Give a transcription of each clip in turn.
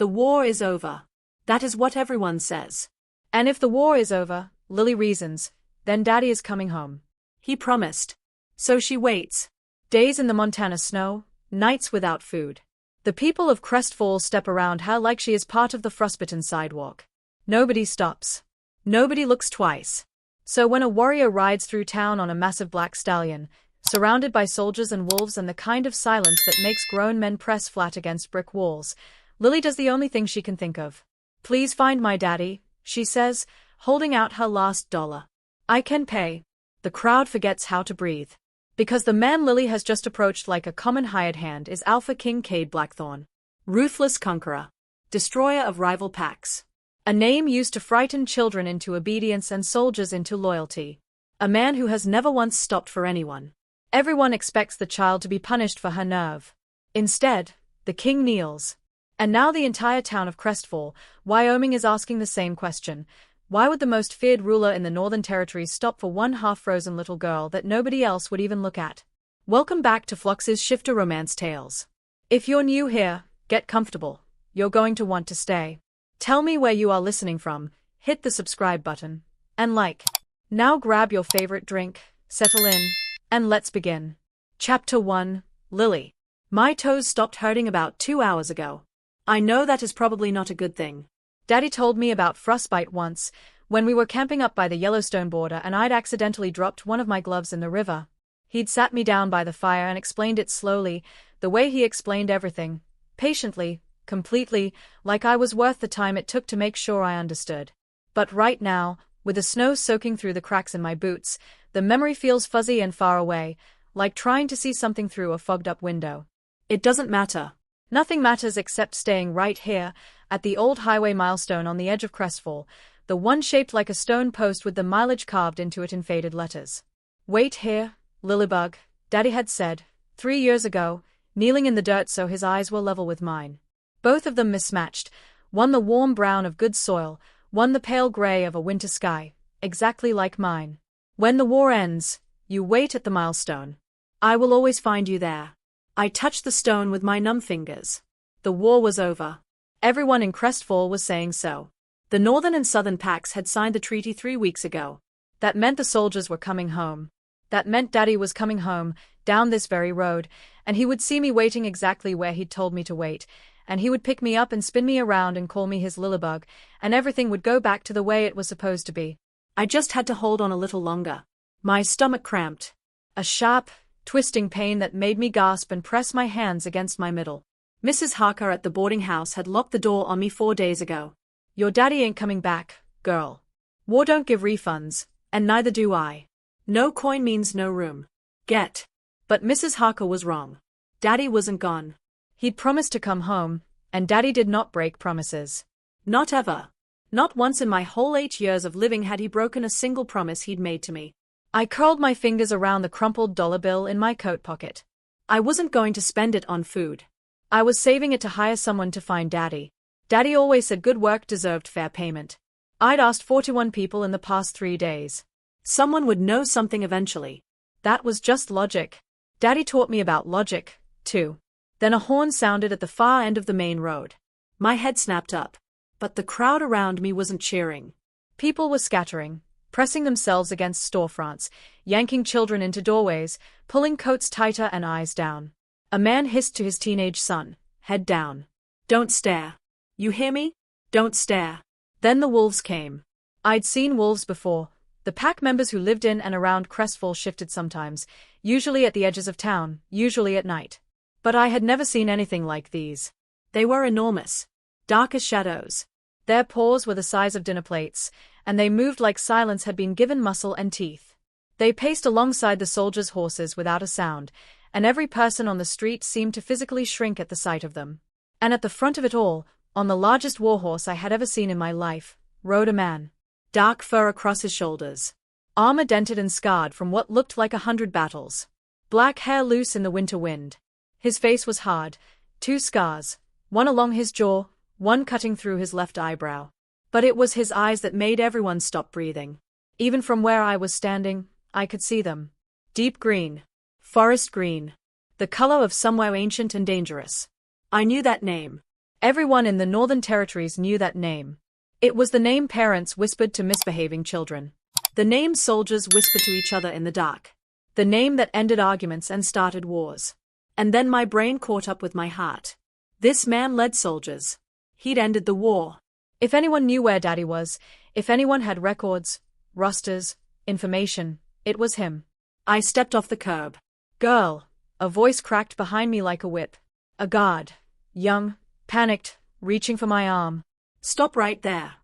The war is over. That is what everyone says. And if the war is over, Lily reasons, then Daddy is coming home. He promised. So she waits. Days in the Montana snow, nights without food. The people of Crestfall step around her like she is part of the frostbitten sidewalk. Nobody stops. Nobody looks twice. So when a warrior rides through town on a massive black stallion, surrounded by soldiers and wolves and the kind of silence that makes grown men press flat against brick walls, Lily does the only thing she can think of. Please find my daddy, she says, holding out her last dollar. I can pay. The crowd forgets how to breathe. Because the man Lily has just approached like a common hired hand is Alpha King Cade Blackthorn. Ruthless conqueror. Destroyer of rival packs. A name used to frighten children into obedience and soldiers into loyalty. A man who has never once stopped for anyone. Everyone expects the child to be punished for her nerve. Instead, the king kneels. And now the entire town of Crestfall, Wyoming is asking the same question. Why would the most feared ruler in the Northern Territories stop for one half-frozen little girl that nobody else would even look at? Welcome back to Flox's Shifter Romance Tales. If you're new here, get comfortable. You're going to want to stay. Tell me where you are listening from, hit the subscribe button, and like. Now grab your favorite drink, settle in, and let's begin. Chapter 1, Lily. My toes stopped hurting about 2 hours ago. I know that is probably not a good thing. Daddy told me about frostbite once, when we were camping up by the Yellowstone border and I'd accidentally dropped one of my gloves in the river. He'd sat me down by the fire and explained it slowly, the way he explained everything, patiently, completely, like I was worth the time it took to make sure I understood. But right now, with the snow soaking through the cracks in my boots, the memory feels fuzzy and far away, like trying to see something through a fogged-up window. It doesn't matter. Nothing matters except staying right here, at the old highway milestone on the edge of Crestfall, the one shaped like a stone post with the mileage carved into it in faded letters. Wait here, Lilybug, Daddy had said, 3 years ago, kneeling in the dirt so his eyes were level with mine. Both of them mismatched, one the warm brown of good soil, one the pale gray of a winter sky, exactly like mine. When the war ends, you wait at the milestone. I will always find you there. I touched the stone with my numb fingers. The war was over. Everyone in Crestfall was saying so. The Northern and Southern packs had signed the treaty 3 weeks ago. That meant the soldiers were coming home. That meant Daddy was coming home, down this very road, and he would see me waiting exactly where he'd told me to wait, and he would pick me up and spin me around and call me his Lilybug, and everything would go back to the way it was supposed to be. I just had to hold on a little longer. My stomach cramped. A sharp, twisting pain that made me gasp and press my hands against my middle. Mrs. Harker at the boarding house had locked the door on me 4 days ago. Your daddy ain't coming back, girl. War don't give refunds, and neither do I. No coin means no room. Get. But Mrs. Harker was wrong. Daddy wasn't gone. He'd promised to come home, and Daddy did not break promises. Not ever. Not once in my whole 8 years of living had he broken a single promise he'd made to me. I curled my fingers around the crumpled dollar bill in my coat pocket. I wasn't going to spend it on food. I was saving it to hire someone to find Daddy. Daddy always said good work deserved fair payment. I'd asked 41 people in the past 3 days. Someone would know something eventually. That was just logic. Daddy taught me about logic, too. Then a horn sounded at the far end of the main road. My head snapped up. But the crowd around me wasn't cheering. People were scattering, pressing themselves against storefronts, yanking children into doorways, pulling coats tighter and eyes down. A man hissed to his teenage son, head down. Don't stare. You hear me? Don't stare. Then the wolves came. I'd seen wolves before. The pack members who lived in and around Crestfall shifted sometimes, usually at the edges of town, usually at night. But I had never seen anything like these. They were enormous. Dark as shadows. Their paws were the size of dinner plates, and they moved like silence had been given muscle and teeth. They paced alongside the soldiers' horses without a sound, and every person on the street seemed to physically shrink at the sight of them. And at the front of it all, on the largest warhorse I had ever seen in my life, rode a man. Dark fur across his shoulders. Armor dented and scarred from what looked like 100 battles. Black hair loose in the winter wind. His face was hard, 2 scars, one along his jaw, one cutting through his left eyebrow. But it was his eyes that made everyone stop breathing. Even from where I was standing, I could see them. Deep green. Forest green. The color of somewhere ancient and dangerous. I knew that name. Everyone in the Northern Territories knew that name. It was the name parents whispered to misbehaving children. The name soldiers whispered to each other in the dark. The name that ended arguments and started wars. And then my brain caught up with my heart. This man led soldiers. He'd ended the war. If anyone knew where Daddy was, if anyone had records, rosters, information, it was him. I stepped off the curb. Girl, a voice cracked behind me like a whip. A guard, young, panicked, reaching for my arm. Stop right there.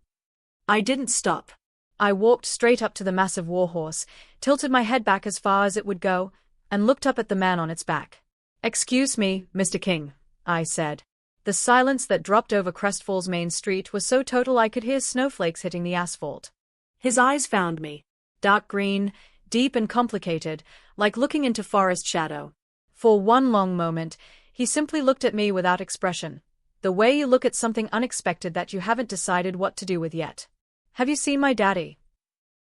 I didn't stop. I walked straight up to the massive warhorse, tilted my head back as far as it would go, and looked up at the man on its back. "Excuse me, Mr. King," I said. The silence that dropped over Crestfall's main street was so total I could hear snowflakes hitting the asphalt. His eyes found me. Dark green, deep and complicated, like looking into forest shadow. For one long moment, he simply looked at me without expression. The way you look at something unexpected that you haven't decided what to do with yet. "Have you seen my daddy?"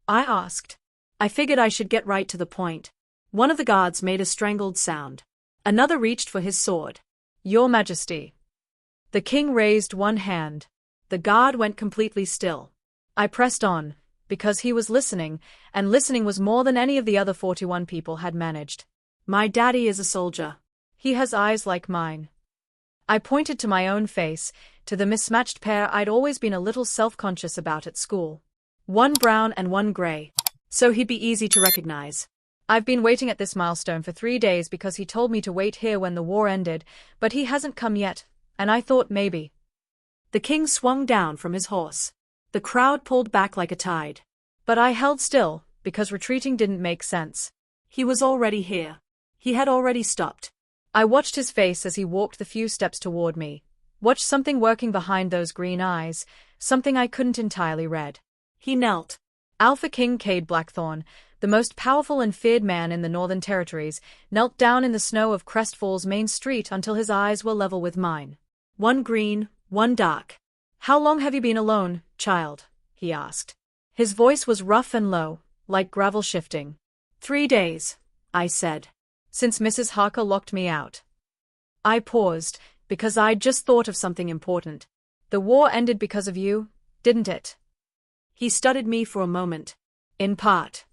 I asked. I figured I should get right to the point. One of the guards made a strangled sound. Another reached for his sword. "Your Majesty." The king raised one hand. The guard went completely still. I pressed on, because he was listening, and listening was more than any of the other 41 people had managed. My daddy is a soldier. He has eyes like mine. I pointed to my own face, to the mismatched pair I'd always been a little self-conscious about at school. One brown and one gray. So he'd be easy to recognize. I've been waiting at this milestone for 3 days because he told me to wait here when the war ended, but he hasn't come yet, and I thought maybe. The king swung down from his horse. The crowd pulled back like a tide. But I held still, because retreating didn't make sense. He was already here. He had already stopped. I watched his face as he walked the few steps toward me. Watched something working behind those green eyes, something I couldn't entirely read. He knelt. Alpha King Cade Blackthorn, the most powerful and feared man in the Northern Territories, knelt down in the snow of Crestfall's main street until his eyes were level with mine. One green, one dark. "How long have you been alone, child?" he asked. His voice was rough and low, like gravel shifting. 3 days, I said. "Since Mrs. Harker locked me out." I paused, because I'd just thought of something important. "The war ended because of you, didn't it?" He studied me for a moment. "In part."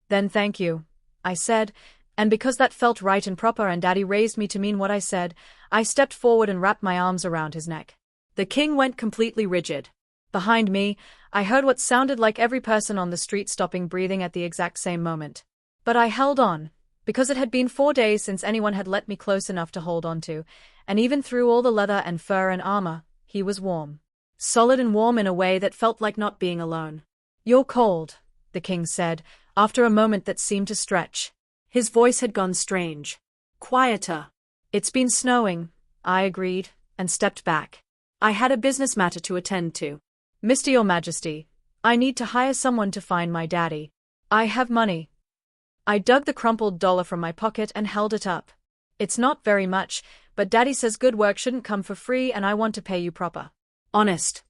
"Then thank you," I said, and because that felt right and proper and Daddy raised me to mean what I said, I stepped forward and wrapped my arms around his neck. The king went completely rigid. Behind me, I heard what sounded like every person on the street stopping breathing at the exact same moment. But I held on, because it had been 4 days since anyone had let me close enough to hold on to, and even through all the leather and fur and armor, he was warm. Solid and warm in a way that felt like not being alone. "You're cold," the king said, after a moment that seemed to stretch. His voice had gone strange. Quieter. "It's been snowing," I agreed, and stepped back. I had a business matter to attend to. "Mr. Your Majesty, I need to hire someone to find my daddy. I have money." I dug the crumpled dollar from my pocket and held it up. "It's not very much, but Daddy says good work shouldn't come for free and I want to pay you proper." "Honest."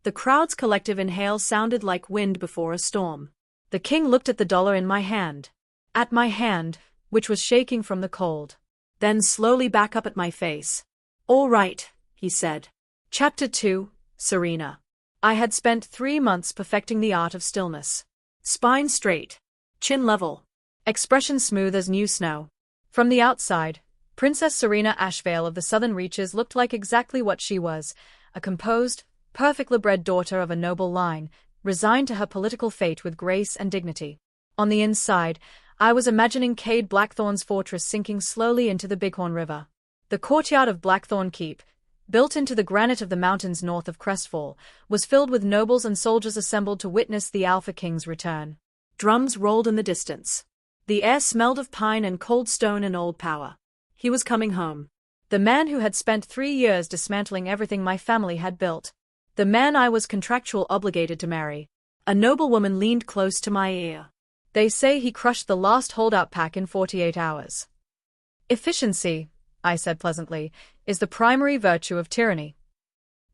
The crowd's collective inhale sounded like wind before a storm. The king looked at the dollar in my hand. At my hand, which was shaking from the cold. Then slowly back up at my face. "All right," he said. Chapter 2, Serena. I had spent 3 months perfecting the art of stillness. Spine straight. Chin level. Expression smooth as new snow. From the outside, Princess Serena Ashvale of the Southern Reaches looked like exactly what she was, a composed, perfectly bred daughter of a noble line, resigned to her political fate with grace and dignity. On the inside, I was imagining Cade Blackthorn's fortress sinking slowly into the Bighorn River. The courtyard of Blackthorn Keep, built into the granite of the mountains north of Crestfall, was filled with nobles and soldiers assembled to witness the Alpha King's return. Drums rolled in the distance. The air smelled of pine and cold stone and old power. He was coming home. The man who had spent 3 years dismantling everything my family had built. The man I was contractually obligated to marry. A noblewoman leaned close to my ear. "They say he crushed the last holdout pack in 48 hours. Efficiency," I said pleasantly, "is the primary virtue of tyranny."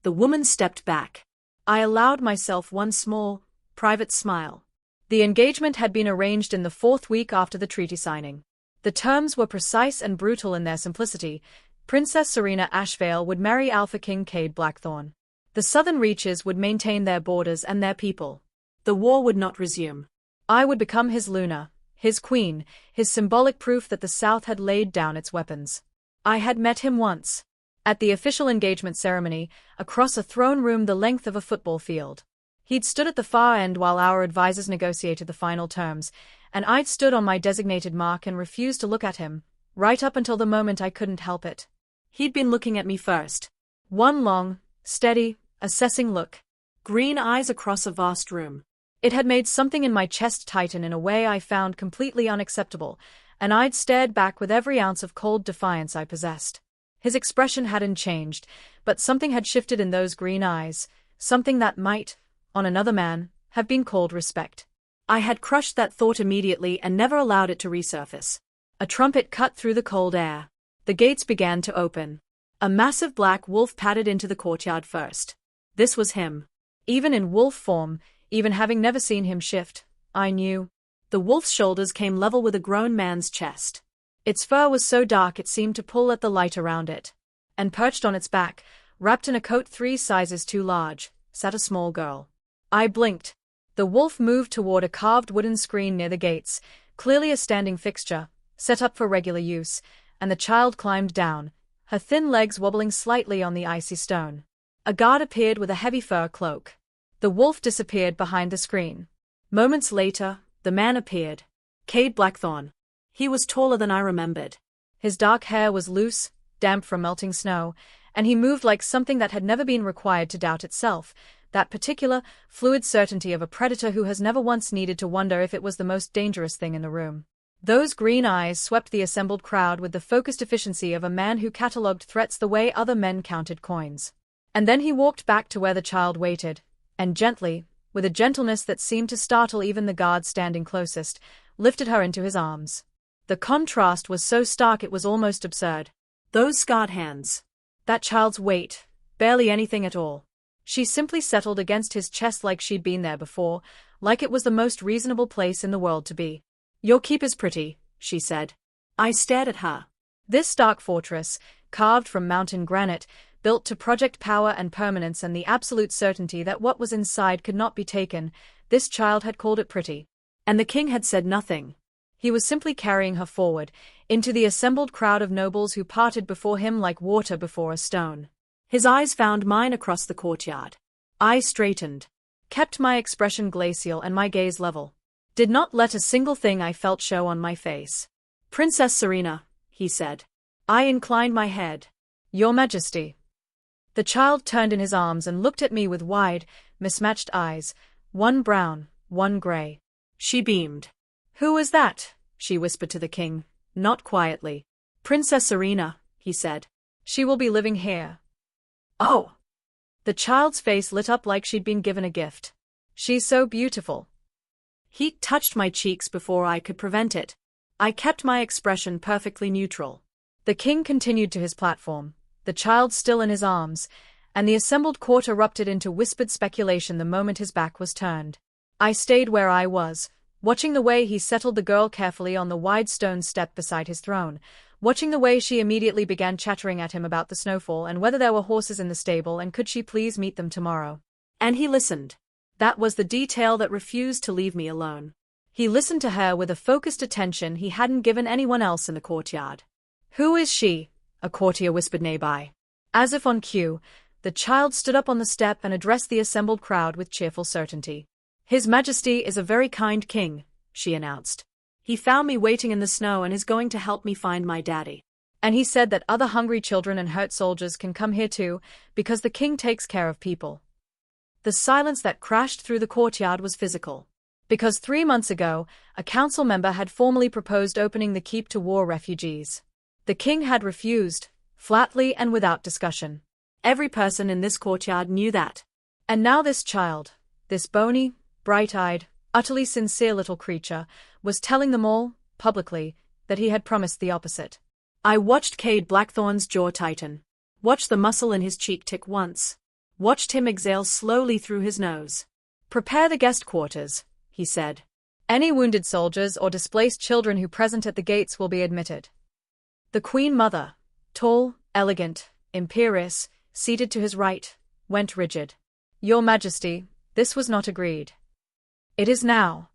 The woman stepped back. I allowed myself one small, private smile. The engagement had been arranged in the 4th week after the treaty signing. The terms were precise and brutal in their simplicity. Princess Serena Ashvale would marry Alpha King Cade Blackthorn. The southern reaches would maintain their borders and their people. The war would not resume. I would become his Luna, his queen, his symbolic proof that the South had laid down its weapons. I had met him once. At the official engagement ceremony, across a throne room the length of a football field. He'd stood at the far end while our advisors negotiated the final terms, and I'd stood on my designated mark and refused to look at him, right up until the moment I couldn't help it. He'd been looking at me first. One long, steady, assessing look. Green eyes across a vast room. It had made something in my chest tighten in a way I found completely unacceptable, and I'd stared back with every ounce of cold defiance I possessed. His expression hadn't changed, but something had shifted in those green eyes, something that might, on another man, have been called respect. I had crushed that thought immediately and never allowed it to resurface. A trumpet cut through the cold air. The gates began to open. A massive black wolf padded into the courtyard first. This was him. Even in wolf form, even having never seen him shift, I knew. The wolf's shoulders came level with a grown man's chest. Its fur was so dark it seemed to pull at the light around it. And perched on its back, wrapped in a coat 3 sizes too large, sat a small girl. I blinked. The wolf moved toward a carved wooden screen near the gates, clearly a standing fixture, set up for regular use, and the child climbed down, her thin legs wobbling slightly on the icy stone. A guard appeared with a heavy fur cloak. The wolf disappeared behind the screen. Moments later, the man appeared. Cade Blackthorn. He was taller than I remembered. His dark hair was loose, damp from melting snow, and he moved like something that had never been required to doubt itself, that particular, fluid certainty of a predator who has never once needed to wonder if it was the most dangerous thing in the room. Those green eyes swept the assembled crowd with the focused efficiency of a man who catalogued threats the way other men counted coins. And then he walked back to where the child waited, and gently, with a gentleness that seemed to startle even the guard standing closest, lifted her into his arms. The contrast was so stark it was almost absurd. Those scarred hands. That child's weight, barely anything at all. She simply settled against his chest like she'd been there before, like it was the most reasonable place in the world to be. "Your keep is pretty," she said. I stared at her. This stark fortress, carved from mountain granite, built to project power and permanence and the absolute certainty that what was inside could not be taken, this child had called it pretty. And the king had said nothing. He was simply carrying her forward, into the assembled crowd of nobles who parted before him like water before a stone. His eyes found mine across the courtyard. I straightened. Kept my expression glacial and my gaze level. Did not let a single thing I felt show on my face. "Princess Serena," he said. I inclined my head. "Your Majesty." The child turned in his arms and looked at me with wide, mismatched eyes, one brown, one gray. She beamed. "Who is that?" she whispered to the king, not quietly. "Princess Serena," he said. "She will be living here." "Oh!" The child's face lit up like she'd been given a gift. "She's so beautiful." Heat touched my cheeks before I could prevent it. I kept my expression perfectly neutral. The king continued to his platform, the child still in his arms, and the assembled court erupted into whispered speculation the moment his back was turned. I stayed where I was, watching the way he settled the girl carefully on the wide stone step beside his throne, watching the way she immediately began chattering at him about the snowfall and whether there were horses in the stable and could she please meet them tomorrow. And he listened. That was the detail that refused to leave me alone. He listened to her with a focused attention he hadn't given anyone else in the courtyard. "Who is she?" a courtier whispered nearby. As if on cue, the child stood up on the step and addressed the assembled crowd with cheerful certainty. "His Majesty is a very kind king," she announced. "He found me waiting in the snow and is going to help me find my daddy. And he said that other hungry children and hurt soldiers can come here too, because the king takes care of people." The silence that crashed through the courtyard was physical. Because 3 months ago, a council member had formally proposed opening the keep to war refugees. The king had refused, flatly and without discussion. Every person in this courtyard knew that. And now this child, this bony, bright-eyed, utterly sincere little creature, was telling them all, publicly, that he had promised the opposite. I watched Cade Blackthorn's jaw tighten. Watched the muscle in his cheek tick once. Watched him exhale slowly through his nose. "Prepare the guest quarters," he said. "Any wounded soldiers or displaced children who present at the gates will be admitted." The Queen Mother, tall, elegant, imperious, seated to his right, went rigid. Your Majesty, this was not agreed. It is now.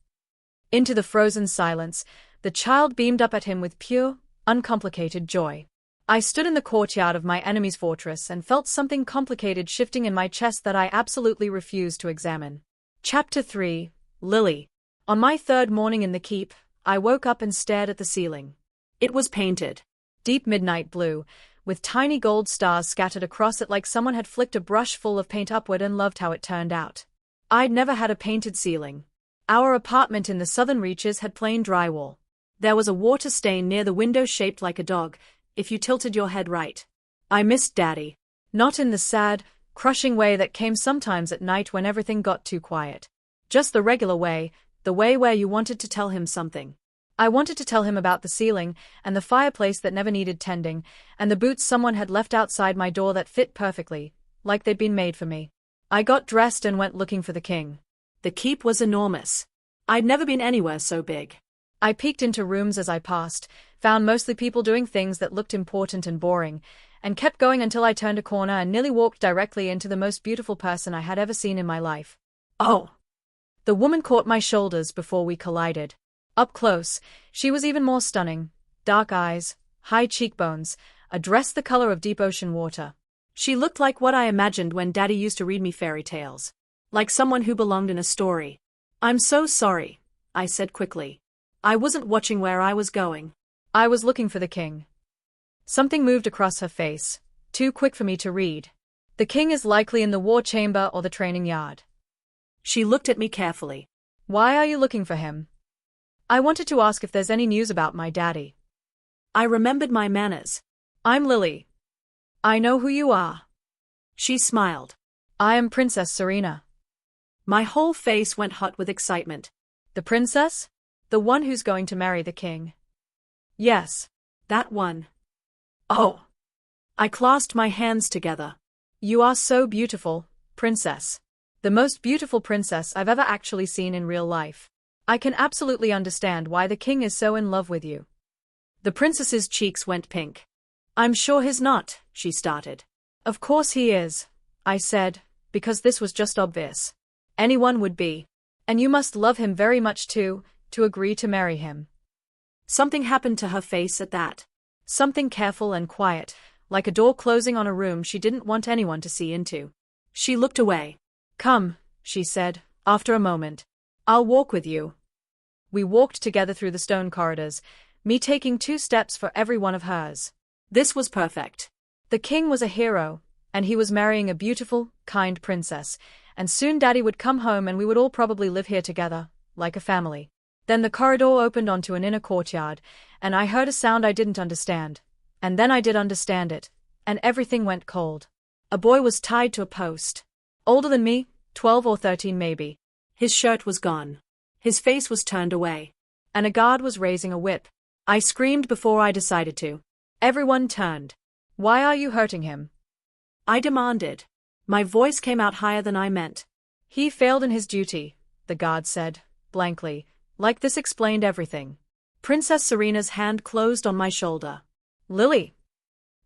Into the frozen silence, the child beamed up at him with pure, uncomplicated joy. I stood in the courtyard of my enemy's fortress and felt something complicated shifting in my chest that I absolutely refused to examine. Chapter 3, Lily. On my third morning in the keep, I woke up and stared at the ceiling. It was painted. Deep midnight blue, with tiny gold stars scattered across it like someone had flicked a brush full of paint upward and loved how it turned out. I'd never had a painted ceiling. Our apartment in the southern reaches had plain drywall. There was a water stain near the window shaped like a dog, if you tilted your head right. I missed Daddy. Not in the sad, crushing way that came sometimes at night when everything got too quiet. Just the regular way, the way where you wanted to tell him something. I wanted to tell him about the ceiling, and the fireplace that never needed tending, and the boots someone had left outside my door that fit perfectly, like they'd been made for me. I got dressed and went looking for the king. The keep was enormous. I'd never been anywhere so big. I peeked into rooms as I passed, found mostly people doing things that looked important and boring, and kept going until I turned a corner and nearly walked directly into the most beautiful person I had ever seen in my life. Oh! The woman caught my shoulders before we collided. Up close, she was even more stunning. Dark eyes, high cheekbones, a dress the color of deep ocean water. She looked like what I imagined when Daddy used to read me fairy tales. Like someone who belonged in a story. I'm so sorry, I said quickly. I wasn't watching where I was going. I was looking for the king. Something moved across her face, too quick for me to read. The king is likely in the war chamber or the training yard. She looked at me carefully. Why are you looking for him? I wanted to ask if there's any news about my daddy. I remembered my manners. I'm Lily. I know who you are. She smiled. I am Princess Serena. My whole face went hot with excitement. The princess? The one who's going to marry the king. Yes. That one. Oh. I clasped my hands together. You are so beautiful, princess. The most beautiful princess I've ever actually seen in real life. I can absolutely understand why the king is so in love with you. The princess's cheeks went pink. I'm sure he's not, she started. Of course he is, I said, because this was just obvious. Anyone would be. And you must love him very much too, to agree to marry him. Something happened to her face at that. Something careful and quiet, like a door closing on a room she didn't want anyone to see into. She looked away. Come, she said, after a moment. I'll walk with you. We walked together through the stone corridors, me taking 2 steps for every one of hers. This was perfect. The king was a hero, and he was marrying a beautiful, kind princess, and soon Daddy would come home and we would all probably live here together, like a family. Then the corridor opened onto an inner courtyard, and I heard a sound I didn't understand. And then I did understand it, and everything went cold. A boy was tied to a post. Older than me, 12 or 13 maybe. His shirt was gone. His face was turned away. And a guard was raising a whip. I screamed before I decided to. Everyone turned. Why are you hurting him? I demanded. My voice came out higher than I meant. He failed in his duty, the guard said, blankly, like this explained everything. Princess Serena's hand closed on my shoulder. Lily.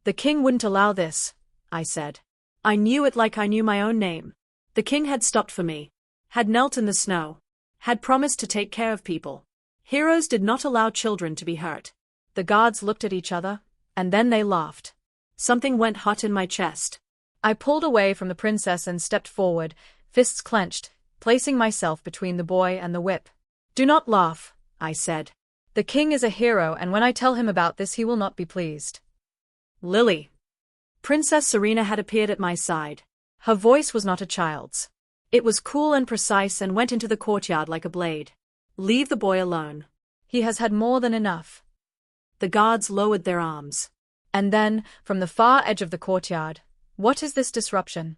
The king wouldn't allow this, I said. I knew it like I knew my own name. The king had stopped for me. Had knelt in the snow. Had promised to take care of people. Heroes did not allow children to be hurt. The guards looked at each other, and then they laughed. Something went hot in my chest. I pulled away from the princess and stepped forward, fists clenched, placing myself between the boy and the whip. Do not laugh, I said. The king is a hero, and when I tell him about this he will not be pleased. Lily. Princess Serena had appeared at my side. Her voice was not a child's. It was cool and precise and went into the courtyard like a blade. Leave the boy alone. He has had more than enough. The guards lowered their arms. And then, from the far edge of the courtyard, what is this disruption?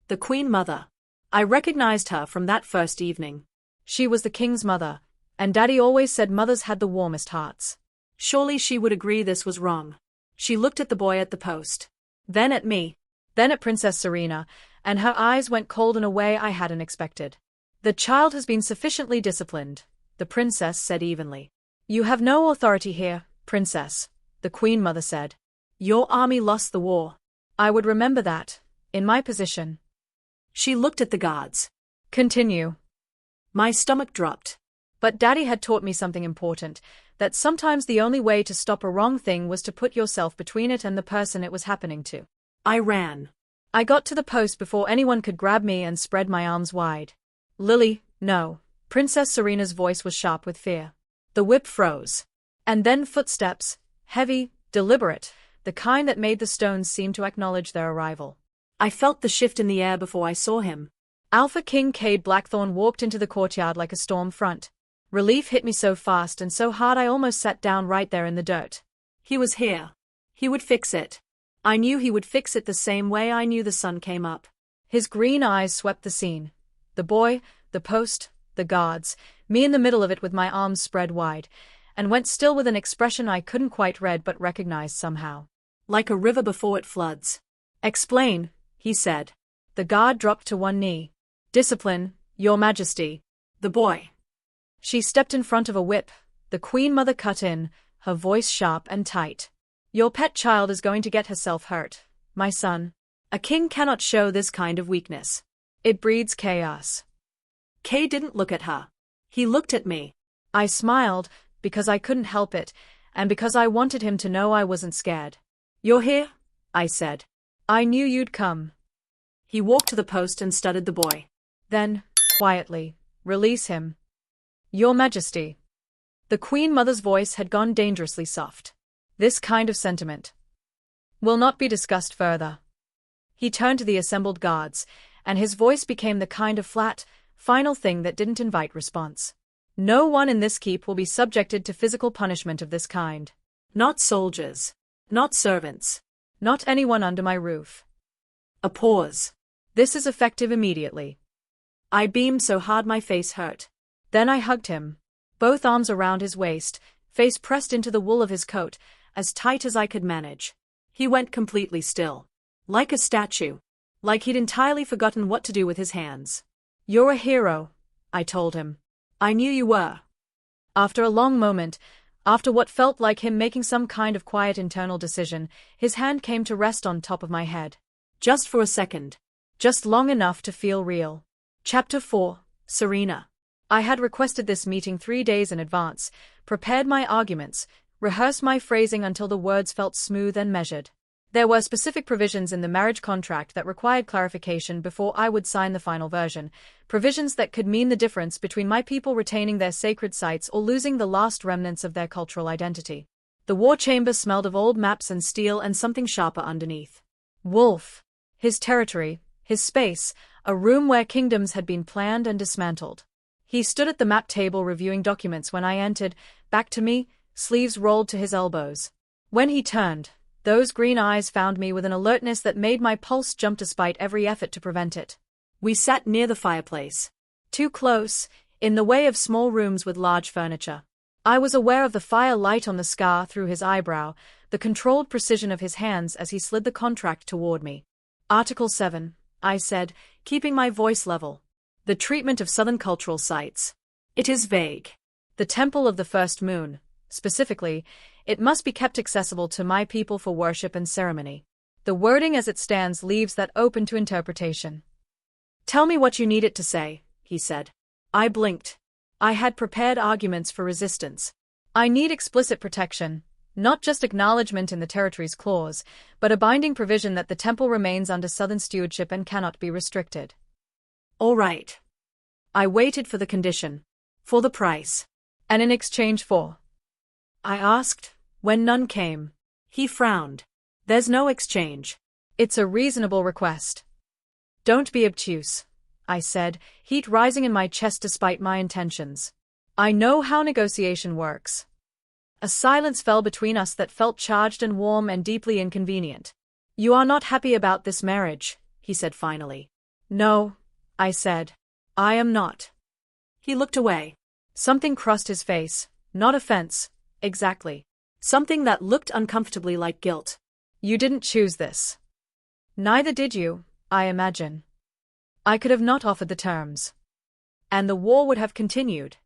The Queen Mother. I recognized her from that first evening. She was the king's mother, and Daddy always said mothers had the warmest hearts. Surely she would agree this was wrong. She looked at the boy at the post. Then at me. Then at Princess Serena, and her eyes went cold in a way I hadn't expected. The child has been sufficiently disciplined, the princess said evenly. You have no authority here, princess, the Queen Mother said. Your army lost the war. I would remember that, in my position. She looked at the guards. Continue. My stomach dropped. But Daddy had taught me something important, that sometimes the only way to stop a wrong thing was to put yourself between it and the person it was happening to. I ran. I got to the post before anyone could grab me and spread my arms wide. Lily, no. Princess Serena's voice was sharp with fear. The whip froze. And then footsteps, heavy, deliberate, the kind that made the stones seem to acknowledge their arrival. I felt the shift in the air before I saw him. Alpha King Cade Blackthorn walked into the courtyard like a storm front. Relief hit me so fast and so hard I almost sat down right there in the dirt. He was here. He would fix it. I knew he would fix it the same way I knew the sun came up. His green eyes swept the scene. The boy, the post, the guards, me in the middle of it with my arms spread wide, and went still with an expression I couldn't quite read but recognized somehow. Like a river before it floods. Explain, he said. The guard dropped to one knee. Discipline, Your Majesty. The boy. She stepped in front of a whip. The Queen Mother cut in, her voice sharp and tight. Your pet child is going to get herself hurt, my son. A king cannot show this kind of weakness. It breeds chaos. Kay didn't look at her. He looked at me. I smiled, because I couldn't help it, and because I wanted him to know I wasn't scared. You're here? I said. I knew you'd come. He walked to the post and studied the boy. Then, quietly, release him. Your Majesty. The Queen Mother's voice had gone dangerously soft. This kind of sentiment will not be discussed further. He turned to the assembled guards, and his voice became the kind of flat, final thing that didn't invite response. No one in this keep will be subjected to physical punishment of this kind. Not soldiers. Not servants. Not anyone under my roof. A pause. This is effective immediately. I beamed so hard my face hurt. Then I hugged him, both arms around his waist, face pressed into the wool of his coat, as tight as I could manage. He went completely still. Like a statue. Like he'd entirely forgotten what to do with his hands. You're a hero, I told him. I knew you were. After a long moment, after what felt like him making some kind of quiet internal decision, his hand came to rest on top of my head. Just for a second. Just long enough to feel real. Chapter 4, Serena. I had requested this meeting 3 days in advance, prepared my arguments, rehearsed my phrasing until the words felt smooth and measured. There were specific provisions in the marriage contract that required clarification before I would sign the final version, provisions that could mean the difference between my people retaining their sacred sites or losing the last remnants of their cultural identity. The war chamber smelled of old maps and steel and something sharper underneath. Wolf. His territory, his space, a room where kingdoms had been planned and dismantled. He stood at the map table reviewing documents when I entered, back to me, sleeves rolled to his elbows. When he turned, those green eyes found me with an alertness that made my pulse jump despite every effort to prevent it. We sat near the fireplace. Too close, in the way of small rooms with large furniture. I was aware of the fire light on the scar through his eyebrow, the controlled precision of his hands as he slid the contract toward me. Article 7, I said, keeping my voice level. The treatment of southern cultural sites. It is vague. The Temple of the First Moon, specifically, it must be kept accessible to my people for worship and ceremony. The wording as it stands leaves that open to interpretation. Tell me what you need it to say, he said. I blinked. I had prepared arguments for resistance. I need explicit protection, not just acknowledgement in the territory's clause, but a binding provision that the temple remains under southern stewardship and cannot be restricted. All right. I waited for the condition. For the price. And in exchange for? I asked, when none came. He frowned. There's no exchange. It's a reasonable request. Don't be obtuse, I said, heat rising in my chest despite my intentions. I know how negotiation works. A silence fell between us that felt charged and warm and deeply inconvenient. You are not happy about this marriage, he said finally. No, I said. I am not. He looked away. Something crossed his face, not offense, exactly. Something that looked uncomfortably like guilt. You didn't choose this. Neither did you, I imagine. I could have not offered the terms. And the war would have continued.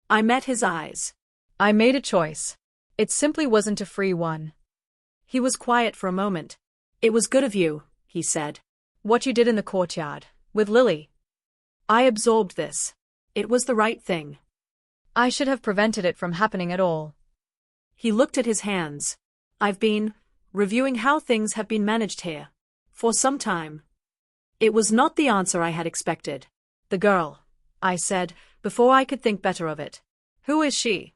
I met his eyes. I made a choice. It simply wasn't a free one. He was quiet for a moment. It was good of you, he said. What you did in the courtyard, with Lily. I absorbed this. It was the right thing. I should have prevented it from happening at all. He looked at his hands. I've been reviewing how things have been managed here. For some time. It was not the answer I had expected. The girl, I said, before I could think better of it. Who is she?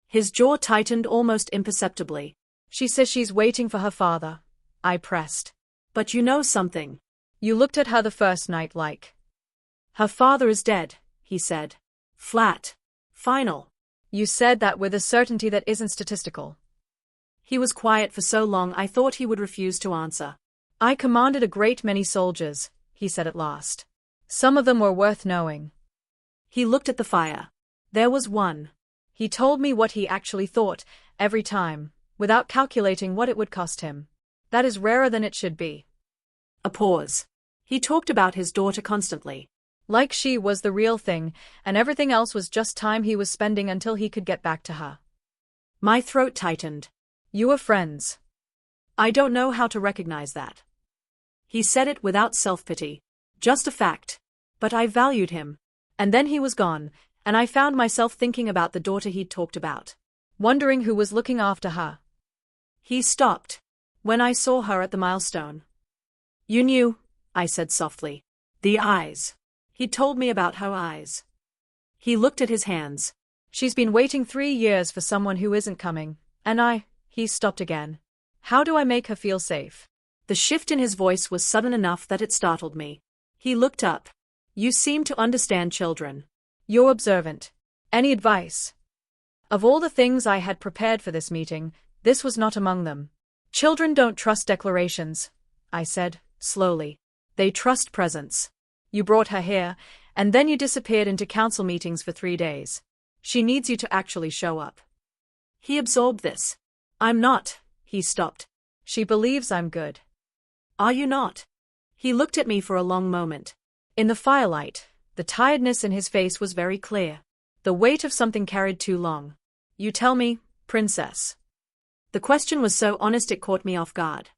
His jaw tightened almost imperceptibly. She says she's waiting for her father. I pressed. But you know something. You looked at her the first night like. Her father is dead, he said. Flat. Final. You said that with a certainty that isn't statistical. He was quiet for so long I thought he would refuse to answer. I commanded a great many soldiers, he said at last. Some of them were worth knowing. He looked at the fire. There was one. He told me what he actually thought, every time, without calculating what it would cost him. That is rarer than it should be. A pause. He talked about his daughter constantly. Like she was the real thing, and everything else was just time he was spending until he could get back to her. My throat tightened. You were friends. I don't know how to recognize that. He said it without self-pity. Just a fact. But I valued him. And then he was gone, and I found myself thinking about the daughter he'd talked about. Wondering who was looking after her. He stopped. When I saw her at the milestone. You knew, I said softly. The eyes. He told me about her eyes. He looked at his hands. She's been waiting 3 years for someone who isn't coming, and he stopped again. How do I make her feel safe? The shift in his voice was sudden enough that it startled me. He looked up. You seem to understand children. You're observant. Any advice? Of all the things I had prepared for this meeting, this was not among them. Children don't trust declarations, I said, slowly. They trust presence. You brought her here, and then you disappeared into council meetings for 3 days. She needs you to actually show up. He absorbed this. I'm not. He stopped. She believes I'm good. Are you not? He looked at me for a long moment. In the firelight, the tiredness in his face was very clear. The weight of something carried too long. You tell me, princess. The question was so honest it caught me off guard.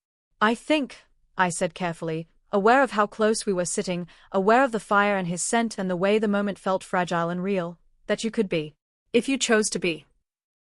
I think, I said carefully, aware of how close we were sitting, aware of the fire and his scent and the way the moment felt fragile and real, that you could be. If you chose to be.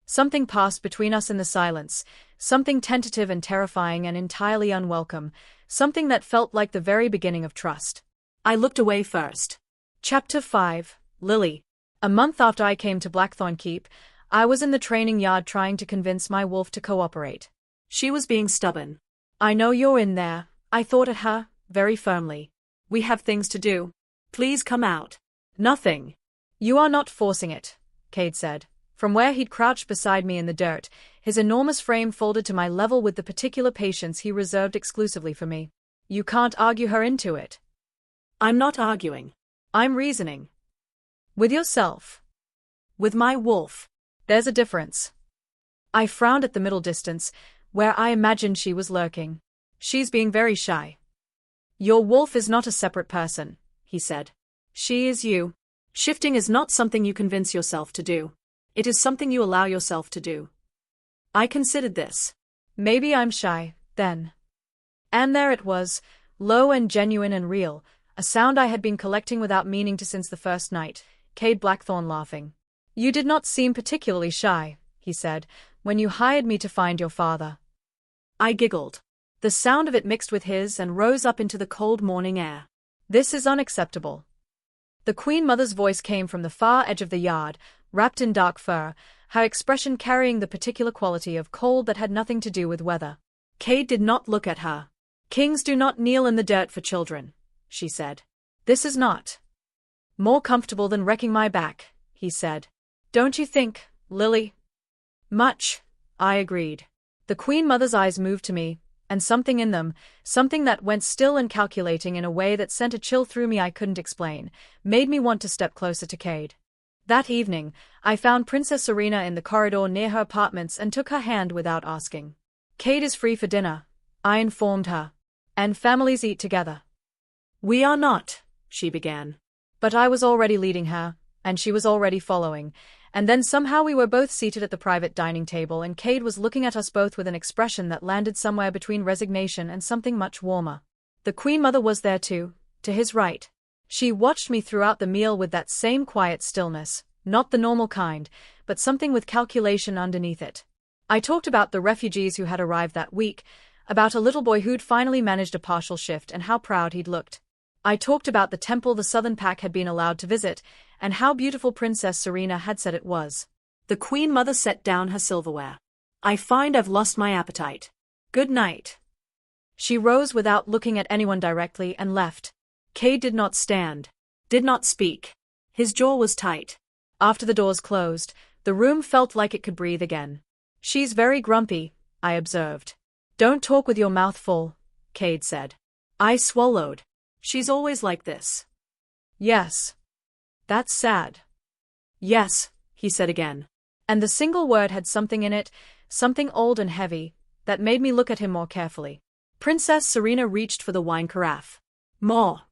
Something passed between us in the silence, something tentative and terrifying and entirely unwelcome, something that felt like the very beginning of trust. I looked away first. Chapter 5, Lily. A month after I came to Blackthorn Keep, I was in the training yard trying to convince my wolf to cooperate. She was being stubborn. I know you're in there, I thought at her, very firmly. We have things to do. Please come out. Nothing. You are not forcing it, Cade said. From where he'd crouched beside me in the dirt, his enormous frame folded to my level with the particular patience he reserved exclusively for me. You can't argue her into it. I'm not arguing. I'm reasoning. With yourself. With my wolf. There's a difference. I frowned at the middle distance, where I imagined she was lurking. She's being very shy. Your wolf is not a separate person, he said. She is you. Shifting is not something you convince yourself to do. It is something you allow yourself to do. I considered this. Maybe I'm shy, then. And there it was, low and genuine and real, a sound I had been collecting without meaning to since the first night, Cade Blackthorn laughing. You did not seem particularly shy, he said, when you hired me to find your father. I giggled. The sound of it mixed with his and rose up into the cold morning air. This is unacceptable. The Queen Mother's voice came from the far edge of the yard, wrapped in dark fur, her expression carrying the particular quality of cold that had nothing to do with weather. Cade did not look at her. Kings do not kneel in the dirt for children, she said. This is not more comfortable than wrecking my back, he said. Don't you think, Lily? Much, I agreed. The Queen Mother's eyes moved to me, and something in them, something that went still and calculating in a way that sent a chill through me I couldn't explain, made me want to step closer to Cade. That evening, I found Princess Serena in the corridor near her apartments and took her hand without asking. Cade is free for dinner, I informed her. And families eat together. We are not, she began. But I was already leading her, and she was already following, And then somehow we were both seated at the private dining table and Cade was looking at us both with an expression that landed somewhere between resignation and something much warmer. The Queen Mother was there too, to his right. She watched me throughout the meal with that same quiet stillness, not the normal kind, but something with calculation underneath it. I talked about the refugees who had arrived that week, about a little boy who'd finally managed a partial shift and how proud he'd looked. I talked about the temple the Southern Pack had been allowed to visit, and how beautiful Princess Serena had said it was. The Queen Mother set down her silverware. I find I've lost my appetite. Good night. She rose without looking at anyone directly and left. Cade did not stand, did not speak. His jaw was tight. After the doors closed, the room felt like it could breathe again. She's very grumpy, I observed. Don't talk with your mouth full, Cade said. I swallowed. She's always like this. Yes. That's sad. Yes, he said again. And the single word had something in it, something old and heavy, that made me look at him more carefully. Princess Serena reached for the wine carafe. More.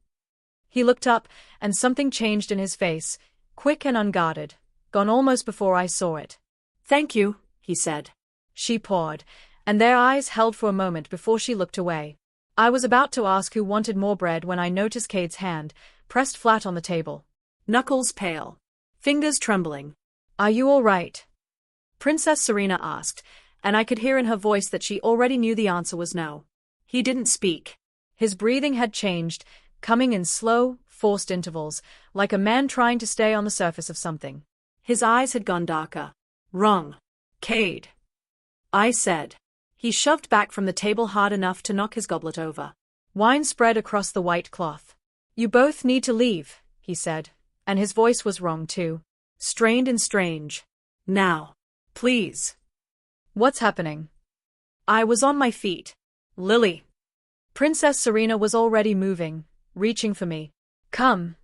He looked up, and something changed in his face, quick and unguarded, gone almost before I saw it. Thank you, he said. She poured, and their eyes held for a moment before she looked away. I was about to ask who wanted more bread when I noticed Cade's hand, pressed flat on the table. Knuckles pale. Fingers trembling. Are you all right? Princess Serena asked, and I could hear in her voice that she already knew the answer was no. He didn't speak. His breathing had changed, coming in slow, forced intervals, like a man trying to stay on the surface of something. His eyes had gone darker. Wrong. Cade. I said. He shoved back from the table hard enough to knock his goblet over. Wine spread across the white cloth. You both need to leave, he said, and his voice was wrong too. Strained and strange. Now. Please. What's happening? I was on my feet. Lily. Princess Serena was already moving, reaching for me. Come.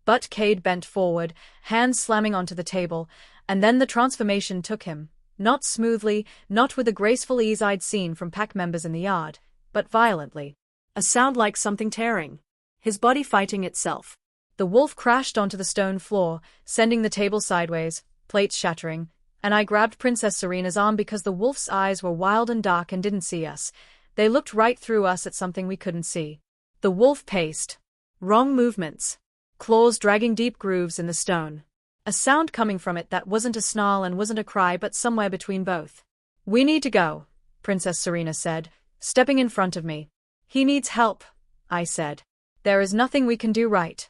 But Cade bent forward, hands slamming onto the table, and then the transformation took him. Not smoothly, not with the graceful ease I'd seen from pack members in the yard, but violently. A sound like something tearing. His body fighting itself. The wolf crashed onto the stone floor, sending the table sideways, plates shattering, and I grabbed Princess Serena's arm because the wolf's eyes were wild and dark and didn't see us. They looked right through us at something we couldn't see. The wolf paced. Wrong movements. Claws dragging deep grooves in the stone. A sound coming from it that wasn't a snarl and wasn't a cry but somewhere between both. We need to go, Princess Serena said, stepping in front of me. He needs help, I said. There is nothing we can do right.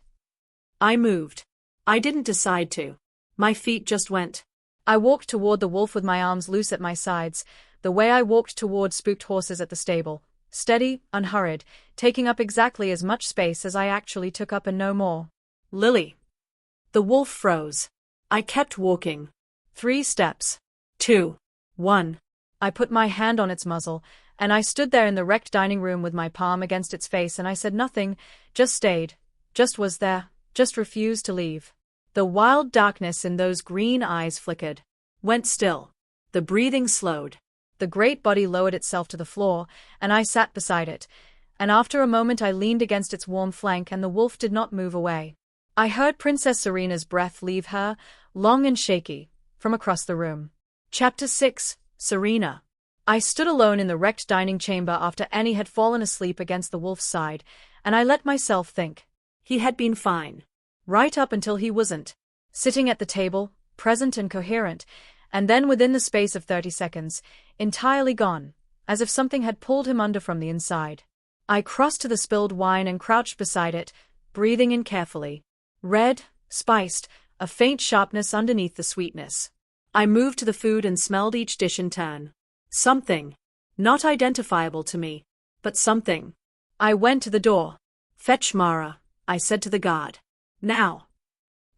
I moved. I didn't decide to. My feet just went. I walked toward the wolf with my arms loose at my sides, the way I walked toward spooked horses at the stable, steady, unhurried, taking up exactly as much space as I actually took up and no more. Lily. The wolf froze. I kept walking. 3 steps. 2. 1. I put my hand on its muzzle, and I stood there in the wrecked dining room with my palm against its face and I said nothing, just stayed, just was there, just refused to leave. The wild darkness in those green eyes flickered. Went still. The breathing slowed. The great body lowered itself to the floor, and I sat beside it, and after a moment I leaned against its warm flank and the wolf did not move away. I heard Princess Serena's breath leave her, long and shaky, from across the room. Chapter 6, Serena. I stood alone in the wrecked dining chamber after Annie had fallen asleep against the wolf's side, and I let myself think. He had been fine. Right up until he wasn't. Sitting at the table, present and coherent, and then within the space of 30 seconds, entirely gone, as if something had pulled him under from the inside. I crossed to the spilled wine and crouched beside it, breathing in carefully. Red, spiced, a faint sharpness underneath the sweetness. I moved to the food and smelled each dish in turn. Something. Not identifiable to me, but something. I went to the door. Fetch Mara, I said to the guard. Now.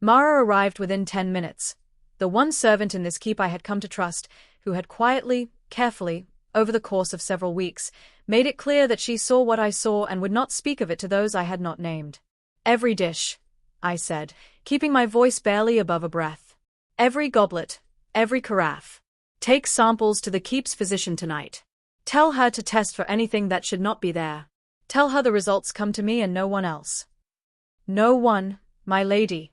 Mara arrived within 10 minutes. The one servant in this keep I had come to trust, who had quietly, carefully, over the course of several weeks, made it clear that she saw what I saw and would not speak of it to those I had not named. Every dish, I said, keeping my voice barely above a breath. Every goblet, every carafe. Take samples to the keep's physician tonight. Tell her to test for anything that should not be there. Tell her the results come to me and no one else. No one, my lady.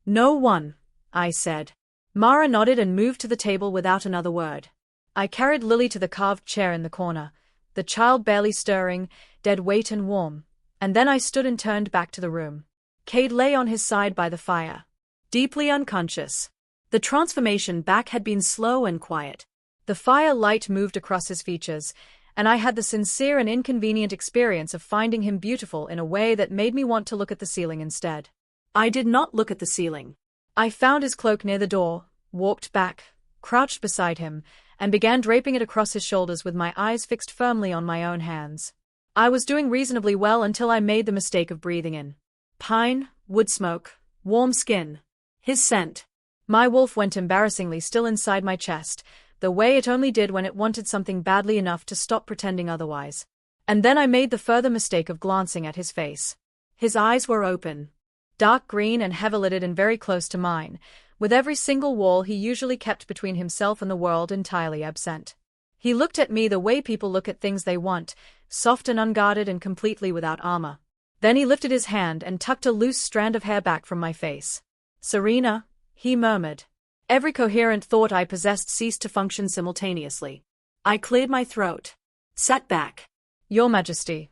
No one, I said. Mara nodded and moved to the table without another word. I carried Lily to the carved chair in the corner, the child barely stirring, dead weight and warm, and then I stood and turned back to the room. Cade lay on his side by the fire, deeply unconscious. The transformation back had been slow and quiet. The fire light moved across his features, and I had the sincere and inconvenient experience of finding him beautiful in a way that made me want to look at the ceiling instead. I did not look at the ceiling. I found his cloak near the door, walked back, crouched beside him, and began draping it across his shoulders with my eyes fixed firmly on my own hands. I was doing reasonably well until I made the mistake of breathing in pine, wood smoke, warm skin. His scent. My wolf went embarrassingly still inside my chest, the way it only did when it wanted something badly enough to stop pretending otherwise. And then I made the further mistake of glancing at his face. His eyes were open, dark green and heavy-lidded and very close to mine, with every single wall he usually kept between himself and the world entirely absent. He looked at me the way people look at things they want, soft and unguarded and completely without armor. Then he lifted his hand and tucked a loose strand of hair back from my face. "Serena," he murmured. Every coherent thought I possessed ceased to function simultaneously. I cleared my throat, sat back. "Your Majesty."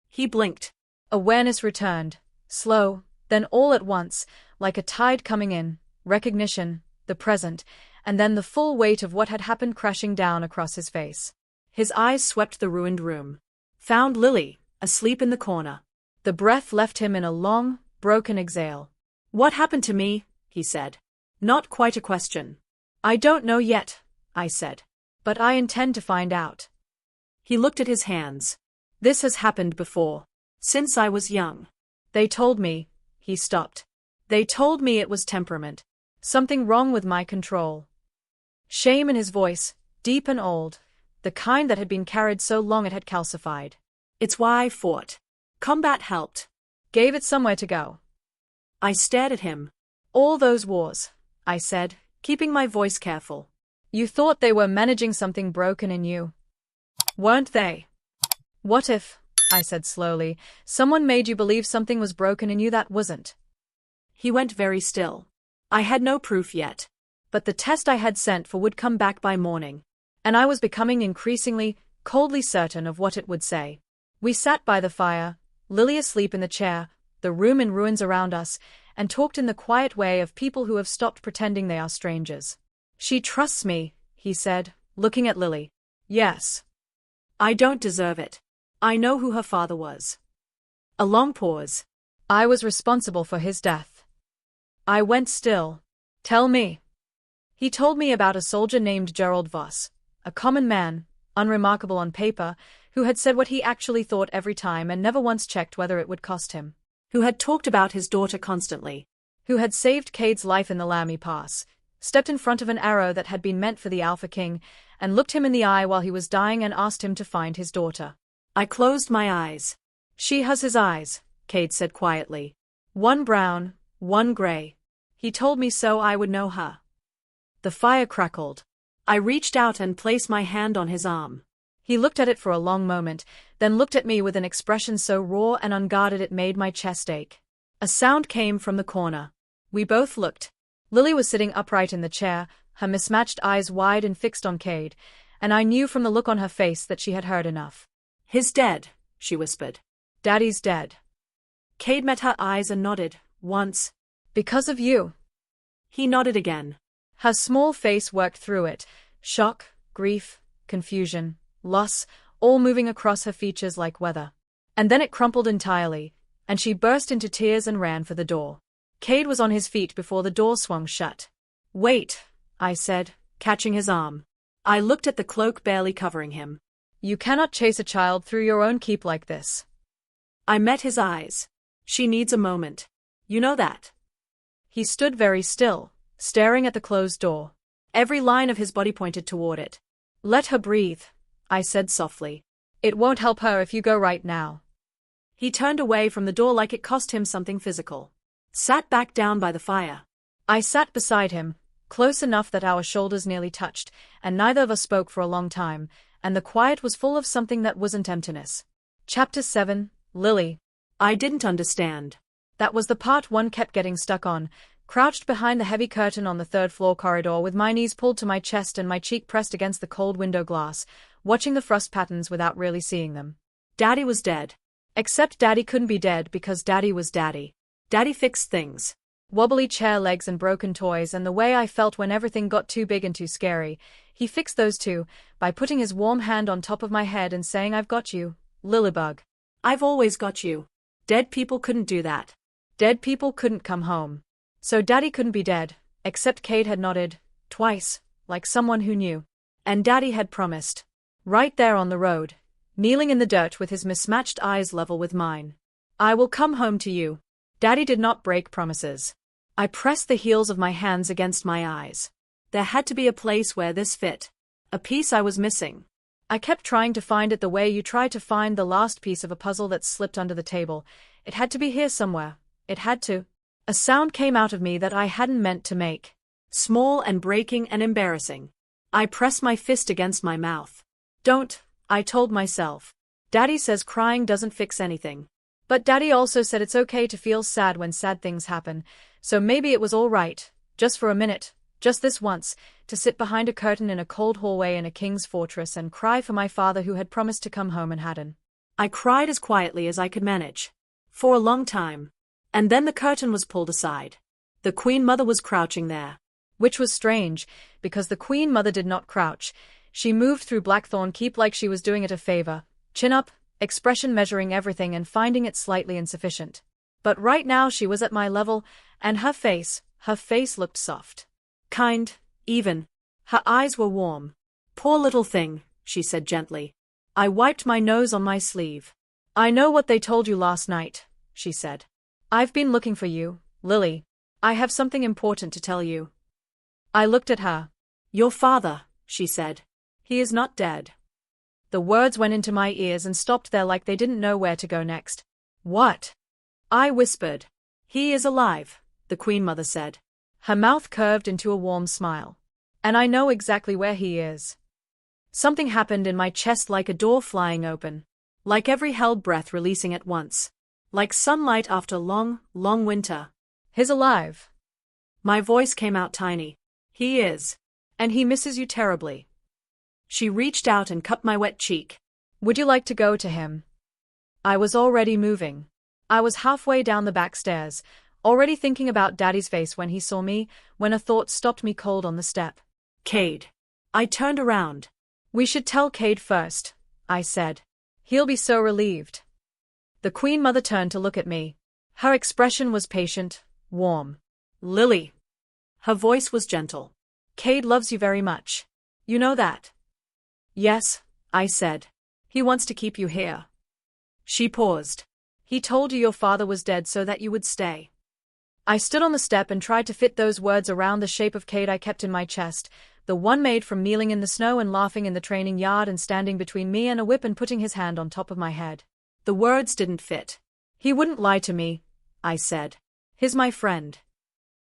He blinked. Awareness returned, slow, then all at once, like a tide coming in, recognition, the present, and then the full weight of what had happened crashing down across his face. His eyes swept the ruined room. Found Lily, asleep in the corner. The breath left him in a long, broken exhale. "What happened to me?" he said. Not quite a question. "I don't know yet," I said. "But I intend to find out." He looked at his hands. "This has happened before. Since I was young. They told me," he stopped. "They told me it was temperament. Something wrong with my control." Shame in his voice, deep and old, the kind that had been carried so long it had calcified. "It's why I fought. Combat helped. Gave it somewhere to go." I stared at him. "All those wars," I said, keeping my voice careful. "You thought they were managing something broken in you. Weren't they? What if," I said slowly, "someone made you believe something was broken in you that wasn't?" He went very still. I had no proof yet. But the test I had sent for would come back by morning. And I was becoming increasingly, coldly certain of what it would say. We sat by the fire, Lily asleep in the chair, the room in ruins around us, and talked in the quiet way of people who have stopped pretending they are strangers. "She trusts me," he said, looking at Lily. "Yes. I don't deserve it. I know who her father was." A long pause. "I was responsible for his death." I went still. "Tell me." He told me about a soldier named Gerald Voss, a common man, unremarkable on paper, who had said what he actually thought every time and never once checked whether it would cost him. Who had talked about his daughter constantly. Who had saved Cade's life in the Lamy Pass, stepped in front of an arrow that had been meant for the Alpha King, and looked him in the eye while he was dying and asked him to find his daughter. I closed my eyes. "She has his eyes," Cade said quietly. "One brown, one gray. He told me so I would know her." The fire crackled. I reached out and placed my hand on his arm. He looked at it for a long moment, then looked at me with an expression so raw and unguarded it made my chest ache. A sound came from the corner. We both looked. Lily was sitting upright in the chair, her mismatched eyes wide and fixed on Cade, and I knew from the look on her face that she had heard enough. "He's dead," she whispered. "Daddy's dead." Cade met her eyes and nodded, once. "Because of you." He nodded again. Her small face worked through it, shock, grief, confusion, loss, all moving across her features like weather. And then it crumpled entirely, and she burst into tears and ran for the door. Cade was on his feet before the door swung shut. "Wait," I said, catching his arm. I looked at the cloak barely covering him. "You cannot chase a child through your own keep like this." I met his eyes. "She needs a moment. You know that." He stood very still, staring at the closed door. Every line of his body pointed toward it. "Let her breathe," I said softly. "It won't help her if you go right now." He turned away from the door like it cost him something physical. Sat back down by the fire. I sat beside him, close enough that our shoulders nearly touched, and neither of us spoke for a long time, and the quiet was full of something that wasn't emptiness. Chapter 7, Lily. I didn't understand. That was the part one kept getting stuck on, crouched behind the heavy curtain on the third-floor corridor with my knees pulled to my chest and my cheek pressed against the cold window glass, watching the frost patterns without really seeing them. Daddy was dead. Except Daddy couldn't be dead because Daddy was Daddy. Daddy fixed things. Wobbly chair legs and broken toys and the way I felt when everything got too big and too scary, he fixed those too, by putting his warm hand on top of my head and saying, "I've got you, Lilybug. I've always got you." Dead people couldn't do that. Dead people couldn't come home. So Daddy couldn't be dead, except Cade had nodded, twice, like someone who knew. And Daddy had promised. Right there on the road, kneeling in the dirt with his mismatched eyes level with mine. "I will come home to you." Daddy did not break promises. I pressed the heels of my hands against my eyes. There had to be a place where this fit. A piece I was missing. I kept trying to find it the way you try to find the last piece of a puzzle that slipped under the table. It had to be here somewhere. It had to. A sound came out of me that I hadn't meant to make. Small and breaking and embarrassing. I pressed my fist against my mouth. "Don't," I told myself. Daddy says crying doesn't fix anything. But Daddy also said it's okay to feel sad when sad things happen, so maybe it was all right, just for a minute, just this once, to sit behind a curtain in a cold hallway in a king's fortress and cry for my father who had promised to come home and hadn't. I cried as quietly as I could manage. For a long time. And then the curtain was pulled aside. The Queen Mother was crouching there. Which was strange, because the Queen Mother did not crouch. She moved through Blackthorn Keep like she was doing it a favor, chin up, expression measuring everything and finding it slightly insufficient. But right now she was at my level, and her face looked soft. Kind, even. Her eyes were warm. "Poor little thing," she said gently. I wiped my nose on my sleeve. "I know what they told you last night," she said. "I've been looking for you, Lily. I have something important to tell you." I looked at her. "Your father," she said. "He is not dead." The words went into my ears and stopped there like they didn't know where to go next. "What?" I whispered. "He is alive," the Queen Mother said. Her mouth curved into a warm smile. "And I know exactly where he is." Something happened in my chest like a door flying open. Like every held breath releasing at once. Like sunlight after long, long winter. "He's alive." My voice came out tiny. "He is. And he misses you terribly." She reached out and cupped my wet cheek. "Would you like to go to him?" I was already moving. I was halfway down the back stairs, already thinking about Daddy's face when he saw me, when a thought stopped me cold on the step. "Cade." I turned around. "We should tell Cade first," I said. "He'll be so relieved." The Queen Mother turned to look at me. Her expression was patient, warm. "Lily." Her voice was gentle. "Cade loves you very much. You know that?" "Yes," I said. "He wants to keep you here." She paused. "He told you your father was dead so that you would stay." I stood on the step and tried to fit those words around the shape of Cade I kept in my chest, the one made from kneeling in the snow and laughing in the training yard and standing between me and a whip and putting his hand on top of my head. The words didn't fit. "He wouldn't lie to me," I said. "He's my friend."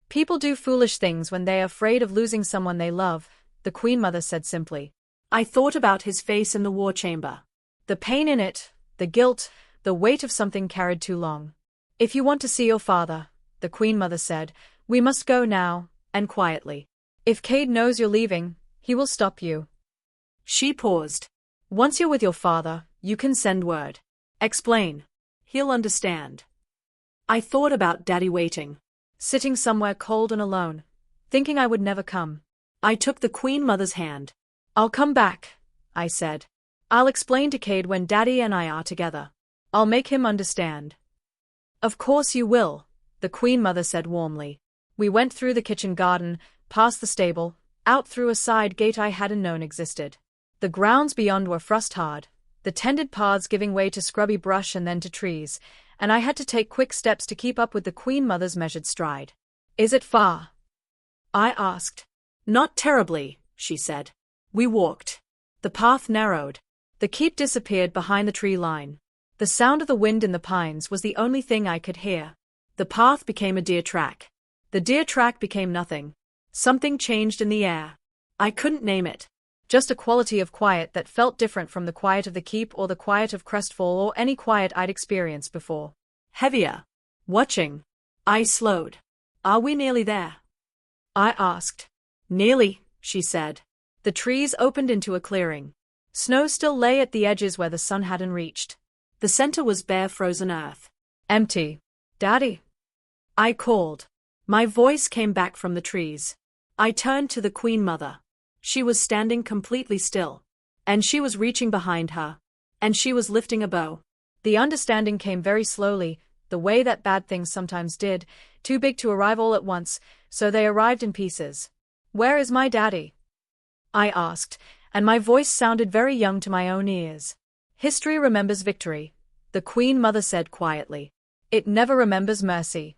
"People do foolish things when they're afraid of losing someone they love," the Queen Mother said simply. I thought about his face in the war chamber. The pain in it, the guilt, the weight of something carried too long. "If you want to see your father," the Queen Mother said, "we must go now, and quietly. If Cade knows you're leaving, he will stop you." She paused. "Once you're with your father, you can send word. Explain. He'll understand." I thought about Daddy waiting. Sitting somewhere cold and alone, thinking I would never come. I took the Queen Mother's hand. "I'll come back," I said. "I'll explain to Cade when Daddy and I are together. I'll make him understand." "Of course you will," the Queen Mother said warmly. We went through the kitchen garden, past the stable, out through a side gate I hadn't known existed. The grounds beyond were frost-hard, the tended paths giving way to scrubby brush and then to trees, and I had to take quick steps to keep up with the Queen Mother's measured stride. "Is it far?" I asked. "Not terribly," she said. We walked. The path narrowed. The keep disappeared behind the tree line. The sound of the wind in the pines was the only thing I could hear. The path became a deer track. The deer track became nothing. Something changed in the air. I couldn't name it. Just a quality of quiet that felt different from the quiet of the keep or the quiet of Crestfall or any quiet I'd experienced before. Heavier. Watching. I slowed. Are we nearly there? I asked. Nearly, she said. The trees opened into a clearing. Snow still lay at the edges where the sun hadn't reached. The center was bare frozen earth. Empty. Daddy? I called. My voice came back from the trees. I turned to the Queen Mother. She was standing completely still. And she was reaching behind her. And she was lifting a bow. The understanding came very slowly, the way that bad things sometimes did, too big to arrive all at once, so they arrived in pieces. Where is my daddy? I asked, and my voice sounded very young to my own ears. History remembers victory, the Queen Mother said quietly. It never remembers mercy.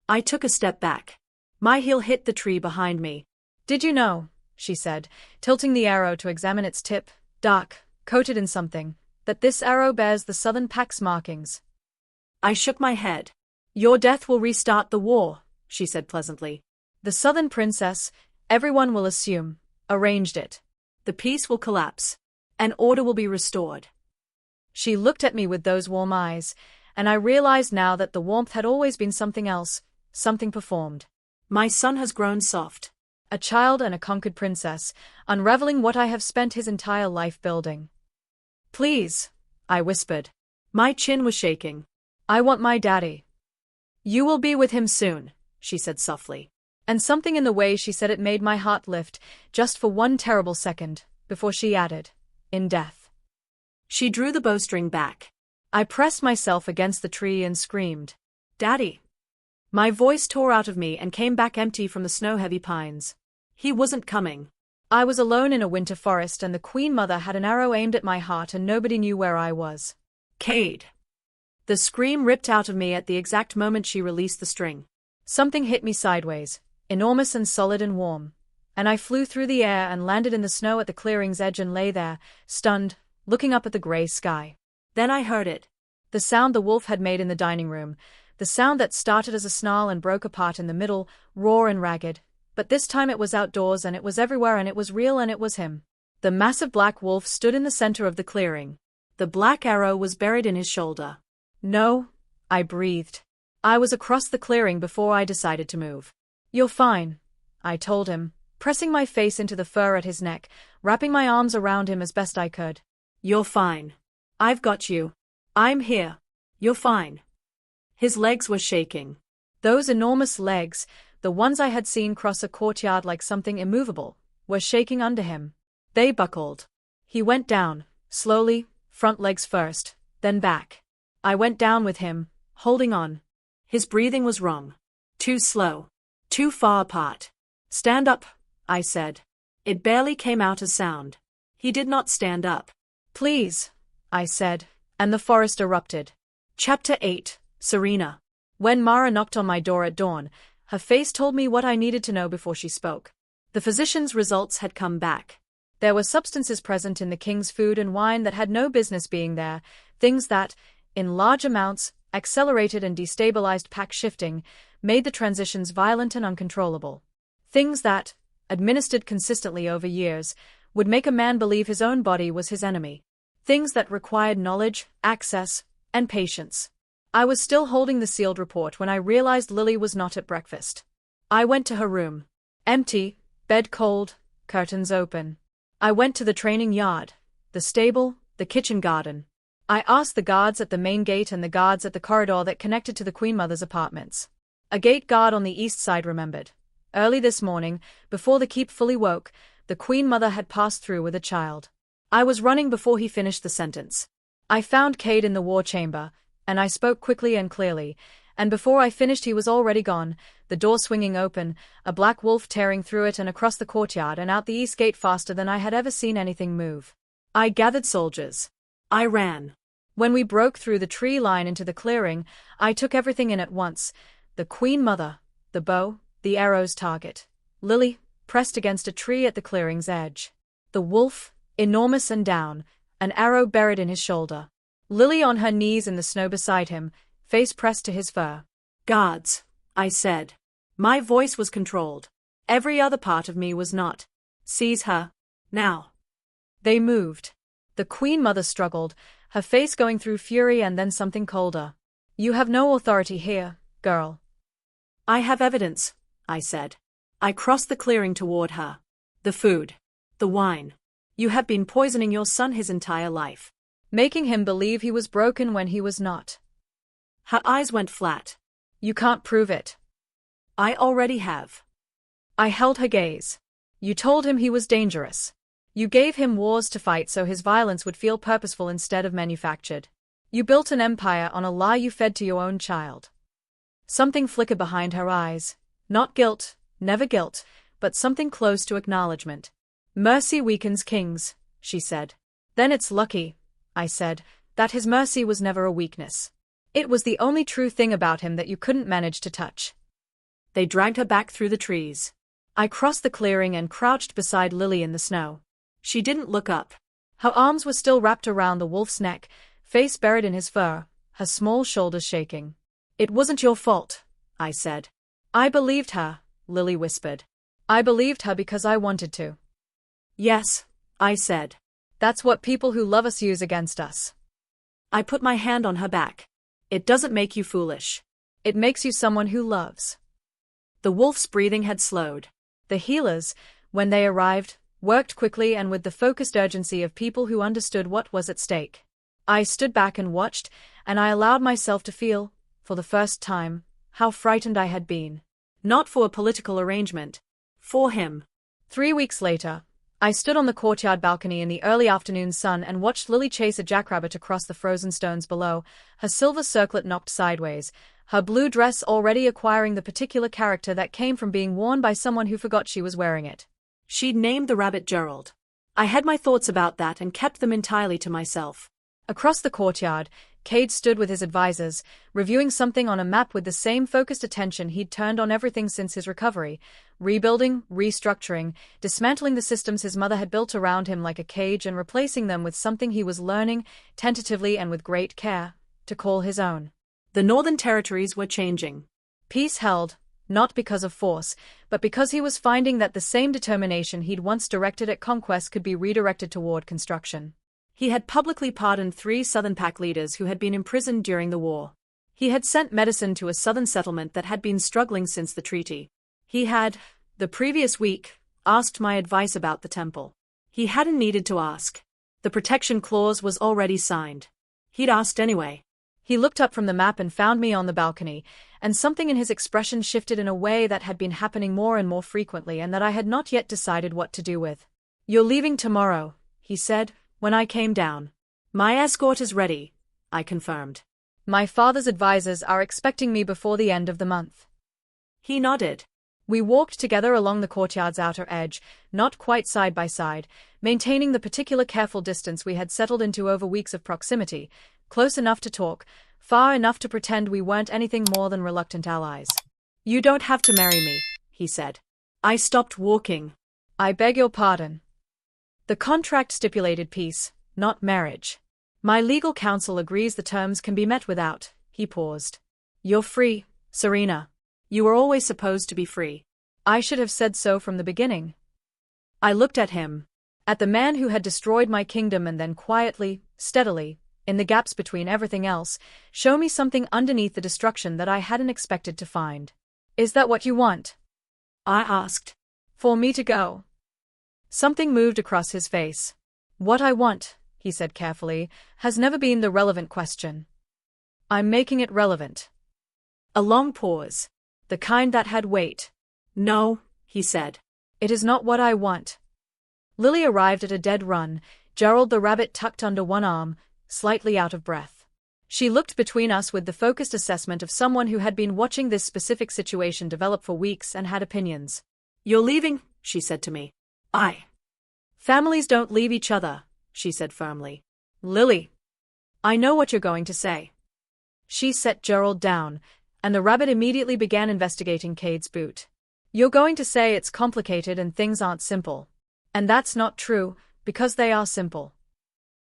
I took a step back. My heel hit the tree behind me. Did you know, she said, tilting the arrow to examine its tip, dark, coated in something, that this arrow bears the Southern Pax markings? I shook my head. Your death will restart the war, she said pleasantly. The Southern Princess, everyone will assume, arranged it. The peace will collapse. And order will be restored. She looked at me with those warm eyes, and I realized now that the warmth had always been something else, something performed. My son has grown soft. A child and a conquered princess, unraveling what I have spent his entire life building. Please, I whispered. My chin was shaking. I want my daddy. You will be with him soon, she said softly. And something in the way she said it made my heart lift, just for one terrible second, before she added, in death. She drew the bowstring back. I pressed myself against the tree and screamed, Daddy. My voice tore out of me and came back empty from the snow-heavy pines. He wasn't coming. I was alone in a winter forest and the Queen Mother had an arrow aimed at my heart and nobody knew where I was. Cade. The scream ripped out of me at the exact moment she released the string. Something hit me sideways, enormous and solid and warm, and I flew through the air and landed in the snow at the clearing's edge and lay there, stunned, looking up at the gray sky. Then I heard it. The sound the wolf had made in the dining room, the sound that started as a snarl and broke apart in the middle, raw and ragged, but this time it was outdoors and it was everywhere and it was real and it was him. The massive black wolf stood in the center of the clearing. The black arrow was buried in his shoulder. No, I breathed. I was across the clearing before I decided to move. You're fine, I told him, pressing my face into the fur at his neck, wrapping my arms around him as best I could. You're fine. I've got you. I'm here. You're fine. His legs were shaking. Those enormous legs, the ones I had seen cross a courtyard like something immovable, were shaking under him. They buckled. He went down, slowly, front legs first, then back. I went down with him, holding on. His breathing was wrong. Too slow. Too far apart. Stand up, I said. It barely came out as sound. He did not stand up. Please, I said, and the forest erupted. Chapter 8, Serena. When Mara knocked on my door at dawn, her face told me what I needed to know before she spoke. The physician's results had come back. There were substances present in the king's food and wine that had no business being there, things that, in large amounts, accelerated and destabilized pack shifting, made the transitions violent and uncontrollable. Things that, administered consistently over years, would make a man believe his own body was his enemy. Things that required knowledge, access, and patience. I was still holding the sealed report when I realized Lily was not at breakfast. I went to her room. Empty, bed cold, curtains open. I went to the training yard, the stable, the kitchen garden. I asked the guards at the main gate and the guards at the corridor that connected to the Queen Mother's apartments. A gate guard on the east side remembered. Early this morning, before the keep fully woke, the Queen Mother had passed through with a child. I was running before he finished the sentence. I found Cade in the war chamber, and I spoke quickly and clearly, and before I finished he was already gone, the door swinging open, a black wolf tearing through it and across the courtyard and out the east gate faster than I had ever seen anything move. I gathered soldiers. I ran. When we broke through the tree line into the clearing, I took everything in at once. The Queen Mother, the bow, the arrow's target. Lily, pressed against a tree at the clearing's edge. The wolf, enormous and down, an arrow buried in his shoulder. Lily on her knees in the snow beside him, face pressed to his fur. Guards, I said. My voice was controlled. Every other part of me was not. Seize her. Now. They moved. The Queen Mother struggled, her face going through fury and then something colder. You have no authority here, girl. I have evidence, I said. I crossed the clearing toward her. The food. The wine. You have been poisoning your son his entire life. Making him believe he was broken when he was not. Her eyes went flat. You can't prove it. I already have. I held her gaze. You told him he was dangerous. You gave him wars to fight so his violence would feel purposeful instead of manufactured. You built an empire on a lie you fed to your own child. Something flickered behind her eyes. Not guilt, never guilt, but something close to acknowledgement. Mercy weakens kings, she said. Then it's lucky, I said, that his mercy was never a weakness. It was the only true thing about him that you couldn't manage to touch. They dragged her back through the trees. I crossed the clearing and crouched beside Lily in the snow. She didn't look up. Her arms were still wrapped around the wolf's neck, face buried in his fur, her small shoulders shaking. It wasn't your fault, I said. I believed her, Lily whispered. I believed her because I wanted to. Yes, I said. That's what people who love us use against us. I put my hand on her back. It doesn't make you foolish. It makes you someone who loves. The wolf's breathing had slowed. The healers, when they arrived, worked quickly and with the focused urgency of people who understood what was at stake. I stood back and watched, and I allowed myself to feel, for the first time, how frightened I had been. Not for a political arrangement. For him. 3 weeks later, I stood on the courtyard balcony in the early afternoon sun and watched Lily chase a jackrabbit across the frozen stones below, her silver circlet knocked sideways, her blue dress already acquiring the particular character that came from being worn by someone who forgot she was wearing it. She'd named the rabbit Gerald. I had my thoughts about that and kept them entirely to myself. Across the courtyard, Cade stood with his advisors, reviewing something on a map with the same focused attention he'd turned on everything since his recovery, rebuilding, restructuring, dismantling the systems his mother had built around him like a cage and replacing them with something he was learning, tentatively and with great care, to call his own. The Northern Territories were changing. Peace held, not because of force, but because he was finding that the same determination he'd once directed at conquest could be redirected toward construction. He had publicly pardoned 3 Southern Pack leaders who had been imprisoned during the war. He had sent medicine to a Southern settlement that had been struggling since the treaty. He had, the previous week, asked my advice about the temple. He hadn't needed to ask. The protection clause was already signed. He'd asked anyway. He looked up from the map and found me on the balcony, and something in his expression shifted in a way that had been happening more and more frequently and that I had not yet decided what to do with. "You're leaving tomorrow," he said, when I came down. "My escort is ready," I confirmed. "My father's advisors are expecting me before the end of the month." He nodded. We walked together along the courtyard's outer edge, not quite side by side, maintaining the particular careful distance we had settled into over weeks of proximity, close enough to talk, far enough to pretend we weren't anything more than reluctant allies. "You don't have to marry me," he said. I stopped walking. "I beg your pardon." "The contract stipulated peace, not marriage. My legal counsel agrees the terms can be met without." He paused. "You're free, Serena. You were always supposed to be free." "I should have said so from the beginning." I looked at him. At the man who had destroyed my kingdom and then quietly, steadily, in the gaps between everything else, show me something underneath the destruction that I hadn't expected to find. "Is that what you want?" I asked. "For me to go?" Something moved across his face. "What I want," he said carefully, "has never been the relevant question. I'm making it relevant." A long pause. The kind that had weight. "No," he said. "It is not what I want." Lily arrived at a dead run, Gerald the rabbit tucked under one arm, slightly out of breath. She looked between us with the focused assessment of someone who had been watching this specific situation develop for weeks and had opinions. "You're leaving," she said to me. "Families don't leave each other," she said firmly. "Lily, I know what you're going to say." She set Gerald down, and the rabbit immediately began investigating Cade's boot. "You're going to say it's complicated and things aren't simple. And that's not true, because they are simple."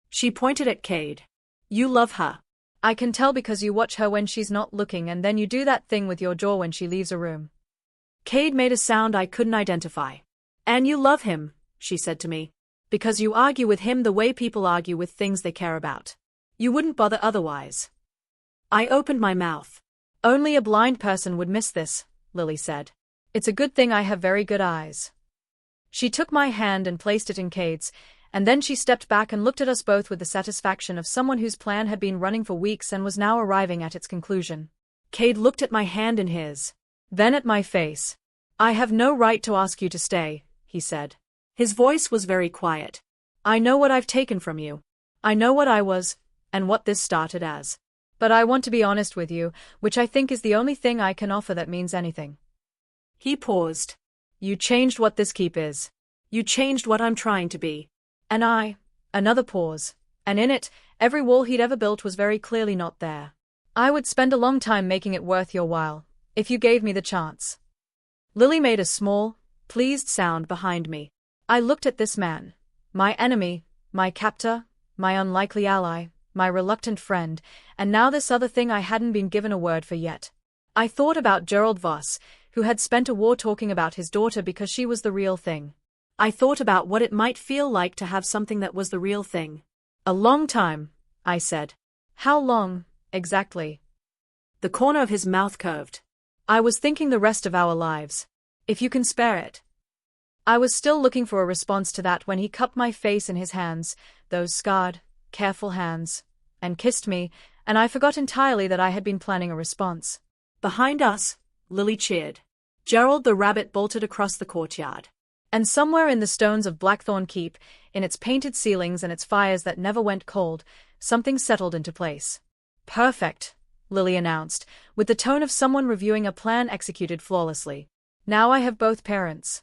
She pointed at Cade. "You love her." "I can tell because you watch her when she's not looking and then you do that thing with your jaw when she leaves a room." Cade made a sound I couldn't identify. "And you love him," she said to me, "because you argue with him the way people argue with things they care about. You wouldn't bother otherwise." I opened my mouth. "Only a blind person would miss this," Lily said. It's a good thing I have very good eyes. She took my hand and placed it in Cade's, and then she stepped back and looked at us both with the satisfaction of someone whose plan had been running for weeks and was now arriving at its conclusion. Cade looked at my hand in his, then at my face. I have no right to ask you to stay, he said. His voice was very quiet. I know what I've taken from you. I know what I was, and what this started as. But I want to be honest with you, which I think is the only thing I can offer that means anything. He paused. You changed what this keep is. You changed what I'm trying to be. And another pause, and in it, every wall he'd ever built was very clearly not there. I would spend a long time making it worth your while, if you gave me the chance. Lily made a small, pleased sound behind me. I looked at this man, my enemy, my captor, my unlikely ally, my reluctant friend, and now this other thing I hadn't been given a word for yet. I thought about Gerald Voss, who had spent a war talking about his daughter because she was the real thing. I thought about what it might feel like to have something that was the real thing. A long time, I said. How long, exactly? The corner of his mouth curved. I was thinking the rest of our lives. If you can spare it. I was still looking for a response to that when he cupped my face in his hands, those scarred, careful hands, and kissed me, and I forgot entirely that I had been planning a response. Behind us, Lily cheered. Gerald the rabbit bolted across the courtyard. And somewhere in the stones of Blackthorn Keep, in its painted ceilings and its fires that never went cold, something settled into place. Perfect, Lily announced, with the tone of someone reviewing a plan executed flawlessly. Now I have both parents.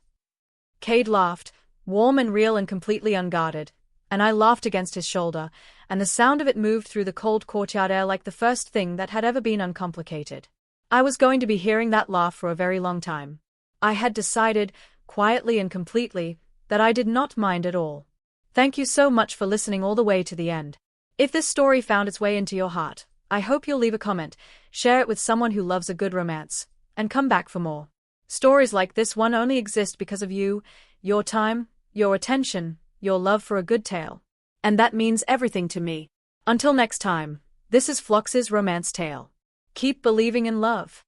Cade laughed, warm and real and completely unguarded, and I laughed against his shoulder, and the sound of it moved through the cold courtyard air like the first thing that had ever been uncomplicated. I was going to be hearing that laugh for a very long time. I had decided, quietly and completely, that I did not mind at all. Thank you so much for listening all the way to the end. If this story found its way into your heart, I hope you'll leave a comment, share it with someone who loves a good romance, and come back for more. Stories like this one only exist because of you, your time, your attention, your love for a good tale. And that means everything to me. Until next time, this is Flox's Romance Tale. Keep believing in love.